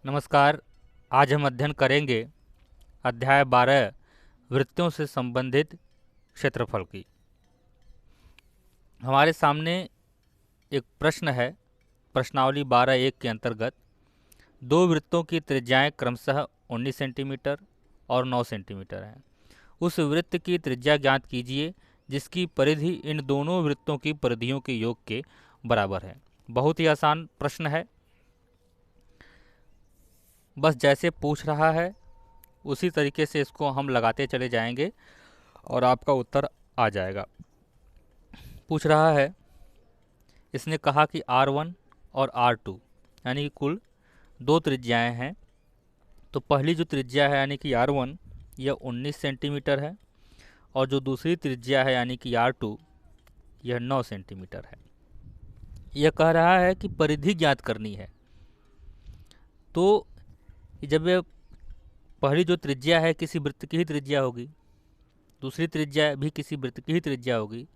नमस्कार। आज हम अध्ययन करेंगे अध्याय 12 वृत्तों से संबंधित क्षेत्रफल की। हमारे सामने एक प्रश्न है। प्रश्नावली 12.1 के अंतर्गत दो वृत्तों की त्रिज्याएं क्रमशः 19 सेंटीमीटर और 9 सेंटीमीटर हैं। उस वृत्त की त्रिज्या ज्ञात कीजिए जिसकी परिधि इन दोनों वृत्तों की परिधियों के योग के बराबर है। बहुत ही आसान प्रश्न है। बस जैसे पूछ रहा है उसी तरीके से इसको हम लगाते चले जाएंगे और आपका उत्तर आ जाएगा। पूछ रहा है, इसने कहा कि R1 और R2 यानी कि कुल दो त्रिज्याएं हैं। तो पहली जो त्रिज्या है यानी कि R1 यह 19 सेंटीमीटर है और जो दूसरी त्रिज्या है यानी कि R2 यह 9 सेंटीमीटर है। यह कह रहा है कि परिधि ज्ञात करनी है। तो जब यह पहली जो त्रिज्या है किसी वृत्त की ही त्रिज्या होगी, दूसरी त्रिज्या भी किसी वृत्त की ही त्रिज्या होगी,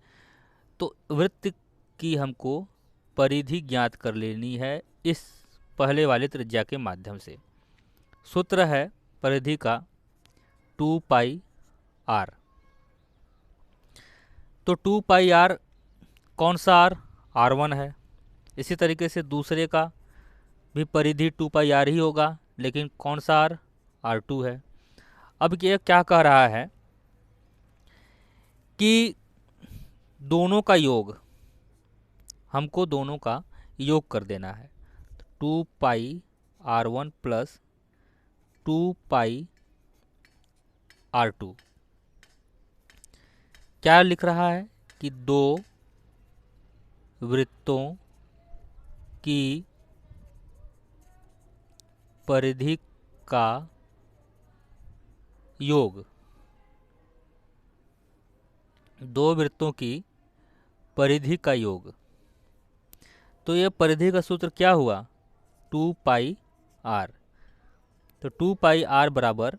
तो वृत्त की हमको परिधि ज्ञात कर लेनी है इस पहले वाले त्रिज्या के माध्यम से। सूत्र है परिधि का 2 पाई r। तो 2 पाई r कौन सा r? R1 है। इसी तरीके से दूसरे का भी परिधि 2 पाई r ही होगा, लेकिन कौन सा r? R2 है। अब ये क्या कह रहा है कि दोनों का योग, हमको दोनों का योग कर देना है। 2 पाई R1 प्लस 2 पाई R2 क्या लिख रहा है कि दो वृत्तों की परिधि का योग, दो वृत्तों की परिधि का योग। तो ये परिधि का सूत्र क्या हुआ? 2 पाई r। तो 2 पाई r बराबर,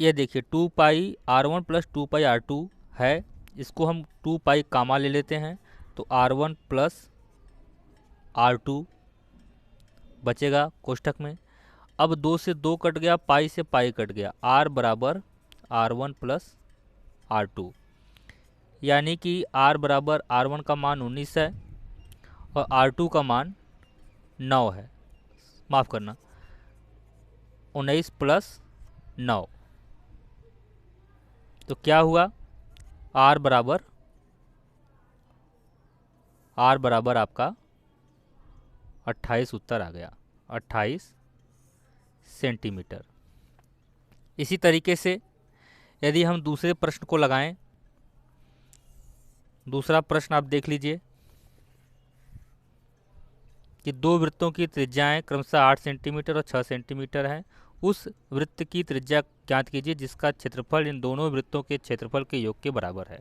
ये देखिए 2 पाई R1 प्लस 2 पाई R2 है। इसको हम 2 पाई कामा ले लेते हैं तो R1 प्लस R2 बचेगा कोष्ठक में। अब 2 से 2 कट गया, पाई से पाई कट गया, r बराबर R1 प्लस R2, यानी कि r बराबर R1 का मान 19 है और R2 का मान 9 है। माफ़ करना, 19 प्लस 9। तो क्या हुआ? r बराबर आपका 28 उत्तर आ गया, 28 सेंटीमीटर। इसी तरीके से यदि हम दूसरे प्रश्न को लगाएं, दूसरा प्रश्न आप देख लीजिए कि दो वृत्तों की त्रिज्याएं क्रमशः 8 सेंटीमीटर और 6 सेंटीमीटर हैं। उस वृत्त की त्रिज्या ज्ञात कीजिए जिसका क्षेत्रफल इन दोनों वृत्तों के क्षेत्रफल के योग के बराबर है।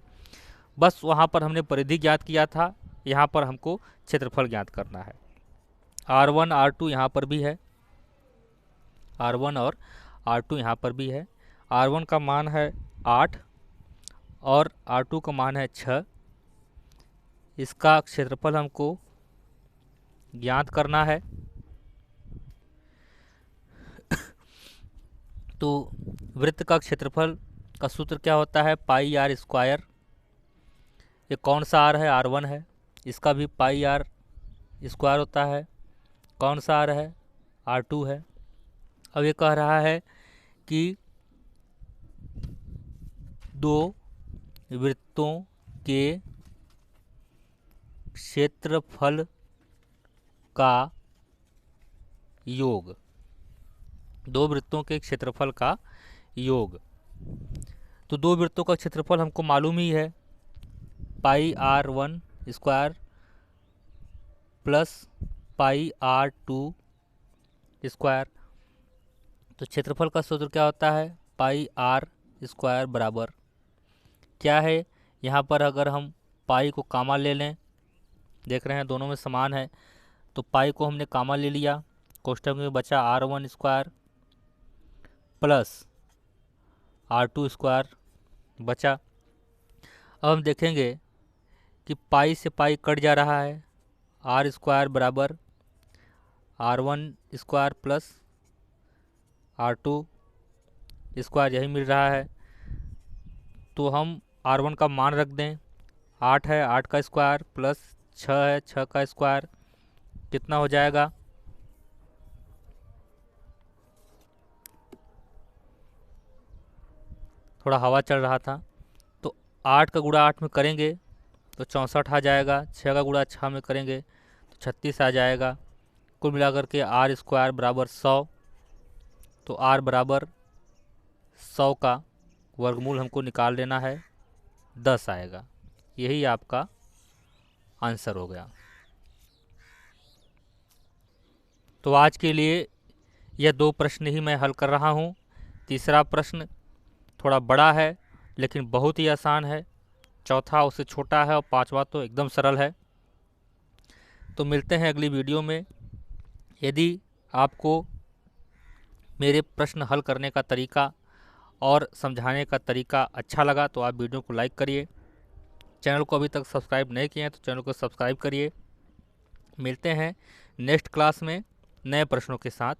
बस वहाँ पर हमने परिधि ज्ञात किया था, यहाँ पर हमको क्षेत्रफल ज्ञात करना है। R1 R2 यहाँ पर भी है, R1 और R2 यहाँ पर भी है। R1 का मान है 8 और R2 का मान है 6। इसका क्षेत्रफल हमको ज्ञात करना है। तो वृत्त का क्षेत्रफल का सूत्र क्या होता है? पाई r स्क्वायर। ये कौन सा r है? R1 है। इसका भी पाई r स्क्वायर होता है। कौन सा r है? R2 है। अब ये कह रहा है कि दो वृत्तों के क्षेत्रफल का योग, दो वृत्तों के क्षेत्रफल का योग। तो दो वृत्तों का क्षेत्रफल हमको मालूम ही है, पाई R1 square plus pi R2 square. तो क्षेत्रफल का सूत्र क्या होता है? पाई R स्क्वायर बराबर क्या है? यहाँ पर अगर हम पाई को कामा ले लें, देख रहे हैं दोनों में समान है, तो पाई को हमने कामा ले लिया, कोष्ठक में बचा R1 square plus R2 square बचा। अब हम देखेंगे कि पाई से पाई कट जा रहा है, R स्क्वायर बराबर R1 square plus R2 square, यही मिल रहा है। तो हम R1 का मान रख दें, 8 है, 8 का स्क्वायर प्लस 6 है, 6 का स्क्वायर, कितना हो जाएगा? थोड़ा हवा चल रहा था। तो 8 का गुणा 8 में करेंगे तो 64 आ जाएगा, 6 का गुणा 6 में करेंगे तो 36 आ जाएगा। कुल मिलाकर के आर स्क्वायर बराबर 100। तो आर बराबर 100 का वर्गमूल हमको निकाल लेना है, 10 आएगा। यही आपका आंसर हो गया। तो आज के लिए यह 2 प्रश्न ही मैं हल कर रहा हूँ। तीसरा प्रश्न थोड़ा बड़ा है लेकिन बहुत ही आसान है, चौथा उससे छोटा है और पांचवा तो एकदम सरल है। तो मिलते हैं अगली वीडियो में। यदि आपको मेरे प्रश्न हल करने का तरीका और समझाने का तरीका अच्छा लगा तो आप वीडियो को लाइक करिए। चैनल को अभी तक सब्सक्राइब नहीं किए हैं तो चैनल को सब्सक्राइब करिए। मिलते हैं नेक्स्ट क्लास में नए प्रश्नों के साथ।